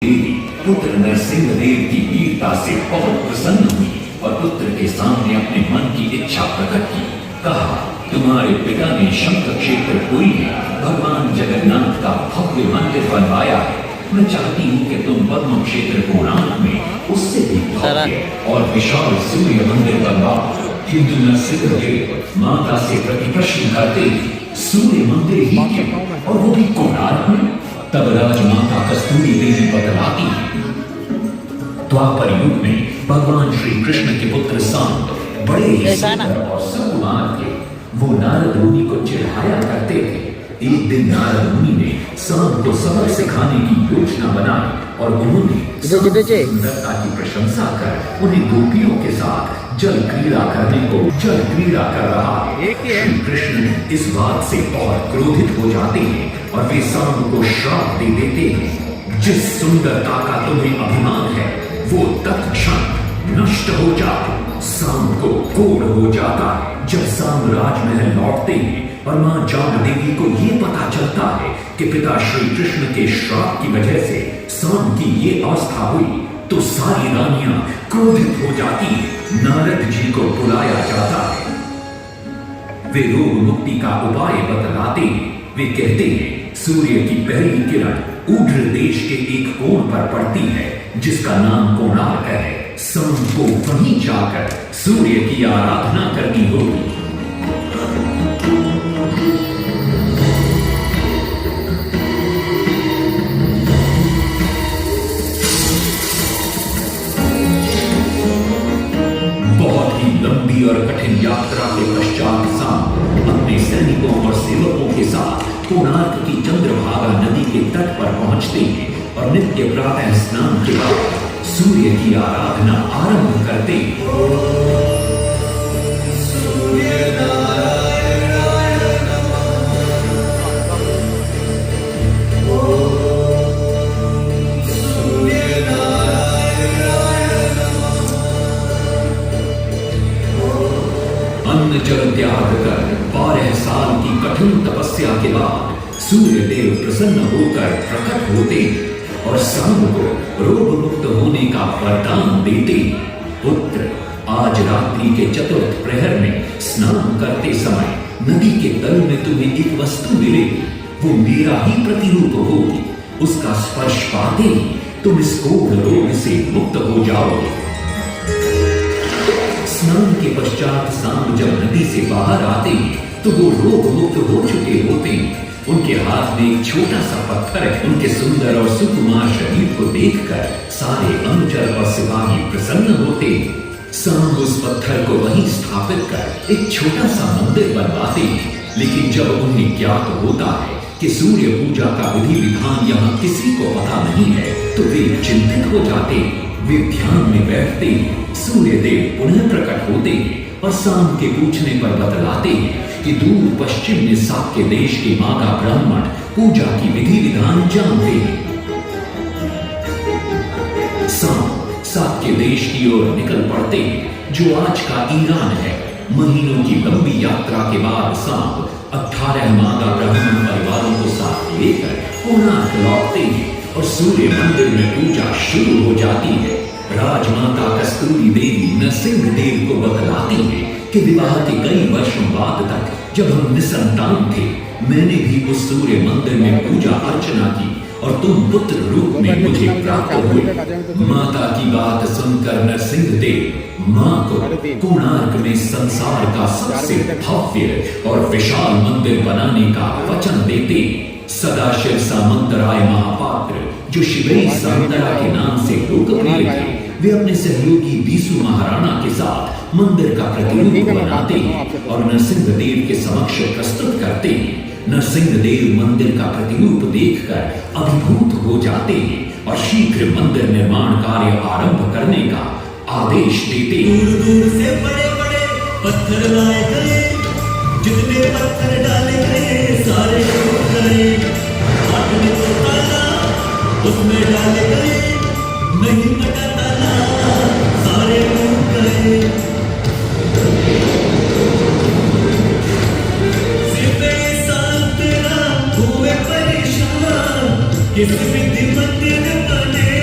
देवी पुत्र नरसिंह देव की वीरता से बहुत प्रसन्न हुई और पुत्र के सामने अपने मन की इच्छा प्रकट की। कहा, तुम्हारे पिता ने शंख क्षेत्र पुरी में भगवान जगन्नाथ का भव्य मंदिर बनवाया है। मैं चाहती हूँ कि तुम पद्म क्षेत्र कोणार्क में उससे भी भव्य और विशाल सूर्य मंदिर बनवाओ। किंतु नरसिंह देव माता से प्रति प्रश्न करते, सूर्य मंदिर ही क्यों, और वो भी कोणार्क में? तब राजमाता कस्तूरी देवी बतलाती है, द्वापर युग में भगवान श्री कृष्ण के पुत्र सांब बड़े ही सुंदर और सुकुमार थे। वो नारद मुनि को चिढ़ाया करते थे। एक दिन नारद मुनि ने सांब को सबक सिखाने की योजना बनाई और उन्होंने सुंदरता की प्रशंसा कर उन्हें गोपियों के साथ जल क्रीड़ा कर रहा है। श्री कृष्ण इस बात से बहुत क्रोधित हो जाते हैं और वे सांब को श्राप दे देते हैं, जिस सुंदरता का तुम्हें अभिमान है वो तत्क्षण नष्ट हो जाए। सांब को कोढ़ हो जाता है। जब सांब राजमहल लौटते हैं और मां जामदेवी को ये पता चलता है कि पिता श्री कृष्ण के श्राप की वजह से सांब की ये अवस्था हुई, तो सारी रानियां क्रोधित हो जाती है। नारद जी को बुलाया जाता है। वे रोग मुक्ति का उपाय बतलाते हैं। वे कहते हैं, सूर्य की पहली किरण ऊढ़ देश के एक कोण पर पड़ती है जिसका नाम कोणार्क है। सांब को वहीं जाकर सूर्य की आराधना करनी होगी। लंबी और कठिन यात्रा के पश्चात सांब अपने सैनिकों और सेवकों के साथ कोणार्क की चंद्रभागा नदी के तट पर पहुंचते हैं और नित्य प्रातः स्नान के बाद सूर्य की आराधना आरंभ करते हैं। जल त्याग कर 12 साल की कठिन तपस्या के बाद सूर्य देव प्रसन्न होकर प्रकट होते और सांब को रोग मुक्त होने का वरदान देते। पुत्र, आज रात्रि के चतुर्थ प्रहर में स्नान करते समय नदी के तल में तुम्हें एक वस्तु मिलेगी। वो मेरा ही प्रतिरूप होगी। उसका स्पर्श पाते ही तुम इस कोढ़ रोग से मुक्त हो जाओगे। स्नान के पश्चात सांब जब नदी से बाहर आते हैं तो वो रोग मुक्त हो चुके होते हैं। उनके हाथ में एक छोटा सा पत्थर है। उनके सुंदर और सुकुमार शरीर को देखकर सारे अनुचर और सिपाही प्रसन्न होते हैं। सांब उस पत्थर को वहीं स्थापित कर एक छोटा सा मंदिर बनवाते हैं। लेकिन जब उन्हें ज्ञात होता है कि सूर्य पूजा का विधि विधान यहाँ किसी को पता नहीं है तो वे चिंतित हो जाते हैं। वे ध्यान में बैठते हैं। सूर्य देव पुनः प्रकट होते हैं और सांब के पूछने पर बतलाते हैं कि दूर पश्चिम में साक्य देश के मागा ब्राह्मण पूजा की विधि विधान जानते हैं। सांब साक्य देश की ओर निकल पड़ते हैं जो आज का ईरान है। महीनों की लंबी यात्रा के बाद सांब 18 मागा ब्राह्मण परिवारों को साथ लेकर कोणार्क लौटते हैं और सूर्य मंदिर में पूजा शुरू हो जाती है। राजमाता कस्तूरी देवी नरसिंह देव को बतलाती है कि विवाह के कई वर्षों बाद तक जब हम निसंतान थे, मैंने भी उस सूर्य मंदिर में पूजा अर्चना की और तुम पुत्र रूप में मुझे प्राप्त हुए। माता की बात सुनकर नरसिंह देव मां को कोणार्क में संसार का सबसे भव्य और विशाल मंदिर बनाने का वचन देते। सदाशिव सामंतराय महापात्र, जो शिवई सामंतरा के नाम से लोकप्रिय थे, वे अपने सहयोगी बीसू महाराणा के साथ मंदिर का प्रतिरूप बनाते हैं और नरसिंह देव के समक्ष प्रस्तुत करते हैं। नरसिंह देव मंदिर का प्रतिरूप देखकर अभिभूत हो जाते हैं और शीघ्र मंदिर निर्माण कार्य आरंभ करने का आदेश देते हैं। दूर दूर से बड़े बड़े पत्थर लाए गए, जितने पत्थर डाले गए सारे टूट गए। हाथ में तो ताला उसमें डाले गए, नहीं कटा ताला, सारे टूट गए। सिर्फ साल तेरा हुए परेशान, किस विधि मंदिर बने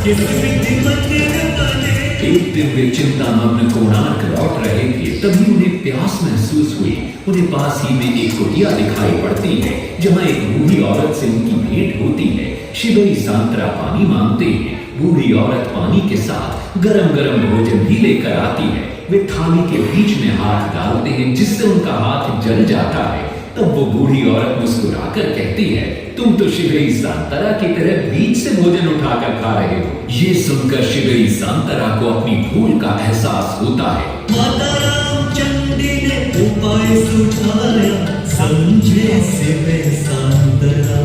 किसी विधि मंदिर बने। एक दिन वे चिंतामग्न कोणार्क लौट रहे थे, तभी उन्हें प्यास महसूस हुई। उन्हें पास ही में एक कुटिया दिखाई पड़ती है, जहाँ एक बूढ़ी औरत से उनकी भेंट होती है। शिवई सांतरा पानी मांगते हैं। बूढ़ी औरत पानी के साथ गरम गरम भोजन भी लेकर आती है। वे थाली के बीच में हाथ डालते हैं, जिससे उनका हाथ जल जाता है। तब वो बूढ़ी औरत मुस्कुराकर कहती है, तुम तो शिवई सांतरा की तरह बीच से भोजन उठाकर खा रहे हो। ये सुनकर शिवई सांतरा को अपनी भूल का एहसास होता है। माता रामचंडी ने उपाय सुझाया, समझे शिवई सांतरा।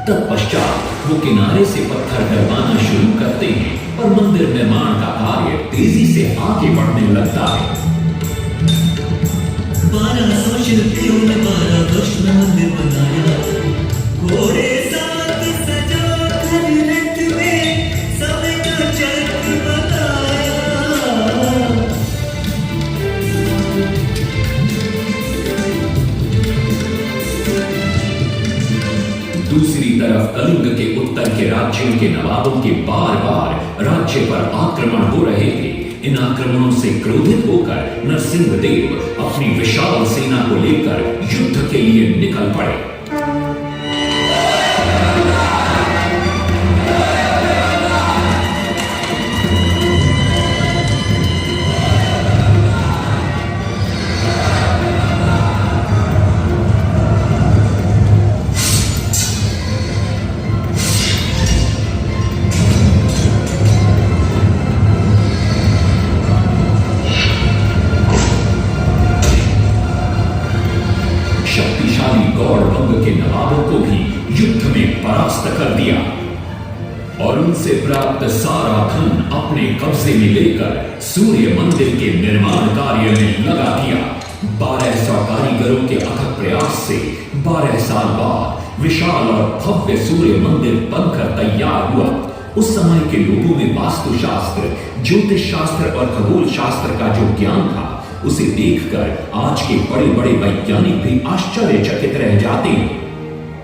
तत्पश्चात वो किनारे से पत्थर डलवाना शुरू करते हैं और मंदिर निर्माण का कार्य तेजी से आगे बढ़ने लगता है। 1200 शिल्पियों ने 12 वर्ष में मंदिर बनाया। घोड़े साथ सजा कर रथ में समय का चक्र बताया। दूसरी तरफ कलिंग के उत्तर के राज्यों के नवाबों के बार बार राज्य पर आक्रमण हो रहे थे। इन आक्रमणों से क्रोधित होकर नरसिंह देव अपनी विशाल सेना को लेकर युद्ध के लिए निकल पड़े। गौड़ के नवाबों को भी युद्ध में परास्त कर दिया और उनसे प्राप्त सारा धन अपने कब्जे में लेकर सूर्य मंदिर के निर्माण कार्य में लगा दिया। 1200 कारीगरों के अथक प्रयास से 12 साल बाद विशाल और भव्य सूर्य मंदिर बनकर तैयार हुआ। उस समय के लोगों में वास्तुशास्त्र, ज्योतिष शास्त्र और खगोल शास्त्र का जो ज्ञान था, उसे देखकर आज के बड़े बड़े वैज्ञानिक भी आश्चर्यचकित रह जाते हैं।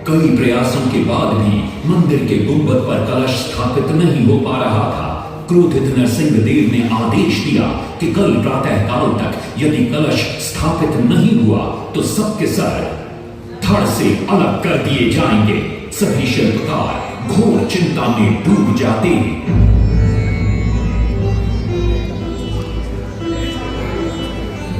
कई प्रयासों के बाद भी मंदिर के गुंबद पर कलश स्थापित नहीं हो पा रहा था। क्रोधित नरसिंह देव ने आदेश दिया कि कल प्रातः काल तक यदि कलश स्थापित नहीं हुआ तो सबके सर धड़ से अलग कर दिए जाएंगे। सभी शिल्पकार घोर चिंता में डूब जाते हैं।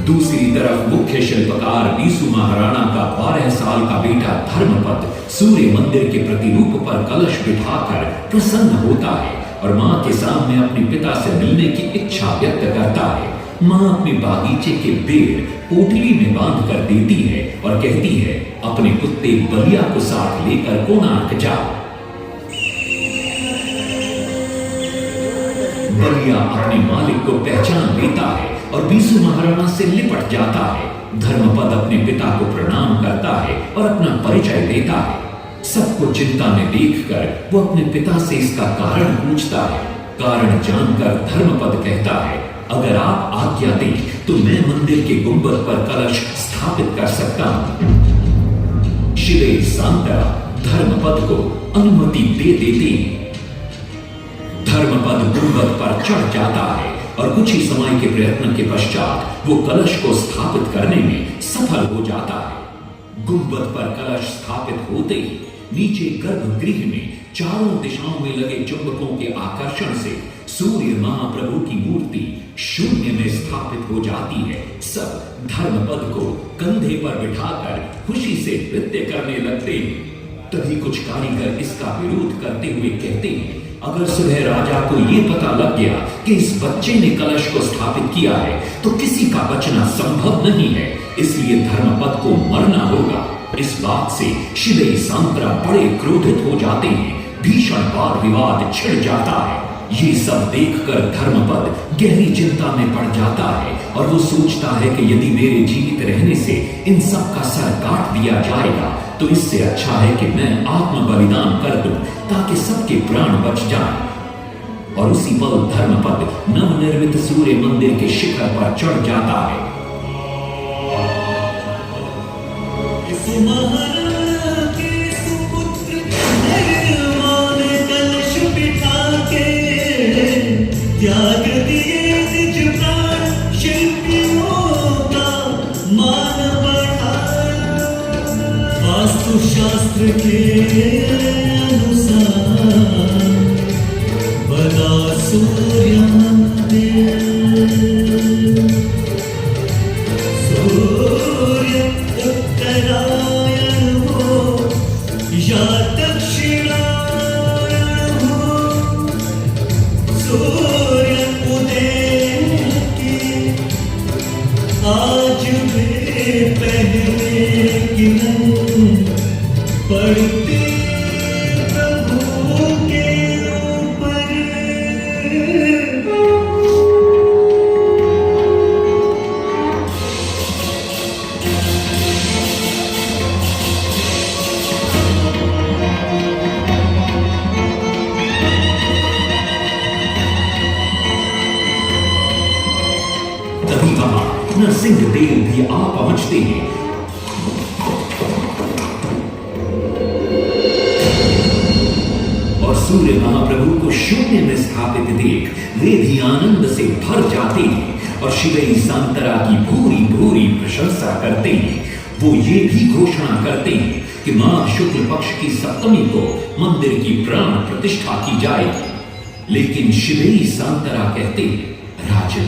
दूसरी तरफ मुख्य शिल्पकार बीसू महाराणा का 12 साल का बेटा धर्मपद सूर्य मंदिर के प्रतिरूप पर कलश बिठाकर प्रसन्न होता है और मां के सामने अपने पिता से मिलने की इच्छा व्यक्त करता है। मां अपने बागीचे के बेर पोटली में बांध कर देती है और कहती है, अपने कुत्ते बलिया को साथ लेकर कोणार्क जाओ। बलिया अपने मालिक को पहचान लेता है और बीसू महाराणा से लिपट जाता है। धर्मपद अपने पिता को प्रणाम करता है और अपना परिचय देता है। सबको चिंता में देखकर वो अपने पिता से इसका कारण पूछता है। कारण जानकर धर्मपद कहता है, अगर आप आज्ञा दें तो मैं मंदिर के गुंबद पर कलश स्थापित कर सकता हूं। शिवई सांतरा धर्मपद को अनुमति दे देते हैं। धर्मपद गुंबद पर चढ़ जाता है और कुछ ही समय के प्रयत्न के पश्चात वो कलश को स्थापित करने में सफल हो जाता है। गुंबद पर कलश स्थापित होते ही नीचे गर्भगृह में चारों दिशाओं में लगे चुंबकों के आकर्षण से सूर्य महाप्रभु की मूर्ति शून्य में स्थापित हो जाती है। सब धर्मपद को कंधे पर बिठाकर खुशी से नृत्य करने लगते हैं। तभी कुछ कारीगर इसका विरोध करते हुए कहते हैं, अगर सुबह राजा को यह पता लग गया कि इस बच्चे ने कलश को स्थापित किया है तो किसी का बचना संभव नहीं है, इसलिए धर्मपद को मरना होगा। इस बात से शिवई सांतरा बड़े क्रोधित हो जाते हैं। भीषण वाद विवाद छिड़ जाता है। ये सब देखकर धर्मपद गहरी चिंता में पड़ जाता है और वो सोचता है कि यदि मेरे जीवित रहने से इन सब का सर काट दिया जाएगा तो इससे अच्छा है कि मैं आत्म बलिदान कर दूं ताकि सबके प्राण बच जाएं। और उसी पल धर्मपद नवनिर्मित सूर्य मंदिर के शिखर पर चढ़ जाता है। इस महाराणा के सुपुत्र निर्वाण कलश बिठा के त्याग दिए निज प्राण शिल्पियों का मान बढ़ाया। वास्तु शास्त्र के अनुसार बना सूर्य मंदिर। सूर्य उत्तरायण हो या दक्षिणायण हो, सूर्य उदय की आज भी पहले किरण पड़ती प्रभु के ऊपर। तभी वहां नरसिंह देव भी आ पहुंचते हैं। और सूर्य महाप्रभु को शून्य में स्थापित देख वे भी आनंद से भर जाते हैं और शिवई सांतरा की भूरी भूरी प्रशंसा करते हैं। वो ये भी घोषणा करते हैं कि मां शुक्ल पक्ष की सप्तमी को मंदिर की प्राण प्रतिष्ठा की जाएगी। लेकिन शिवई सांतरा कहते हैं, राजन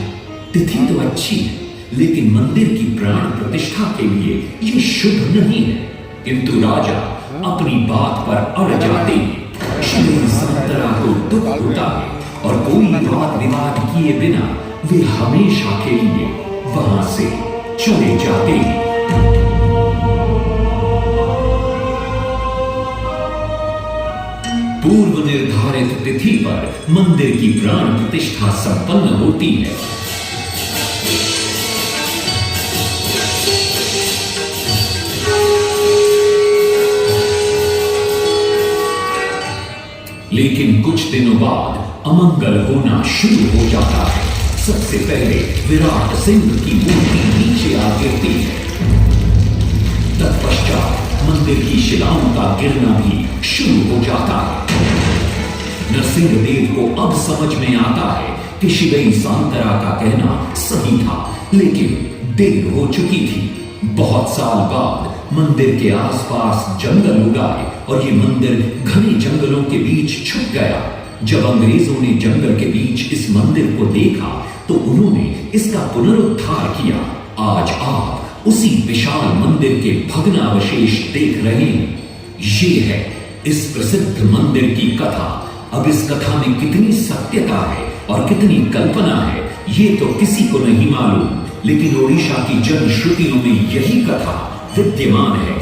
तिथि तो अच्छी है, लेकिन मंदिर की प्राण प्रतिष्ठा के लिए ये शुभ नहीं है। किंतु राजा अपनी बात पर अड़ जाते हैं। शिवई सांतरा को दुख होता है और कोई वाद विवाद किए बिना वे हमेशा के लिए वहां से चले जाते हैं। पूर्व निर्धारित तिथि पर मंदिर की प्राण प्रतिष्ठा संपन्न होती है। लेकिन कुछ दिनों बाद अमंगल होना शुरू हो जाता है। सबसे पहले विराट सिंह की मूर्ति नीचे आ गिरती है। तत्पश्चात मंदिर की शिलाओं का गिरना भी शुरू हो जाता है। नरसिंह देव को अब समझ में आता है कि शिवई सांतरा का कहना सही था, लेकिन देर हो चुकी थी। बहुत साल बाद मंदिर के आसपास जंगल उगाए और ये मंदिर घने जंगलों के बीच छुप गया। जब अंग्रेजों ने जंगल के बीच इस मंदिर को देखा तो उन्होंने इसका पुनरुद्धार किया। आज आप उसी विशाल मंदिर के भग्नावशेष देख रहे हैं। ये है इस प्रसिद्ध मंदिर की कथा। अब इस कथा में कितनी सत्यता है और कितनी कल्पना है ये तो किसी को नहीं मालूम, लेकिन ओडिशा की जनश्रुतियों में यही कथा विद्यमान है।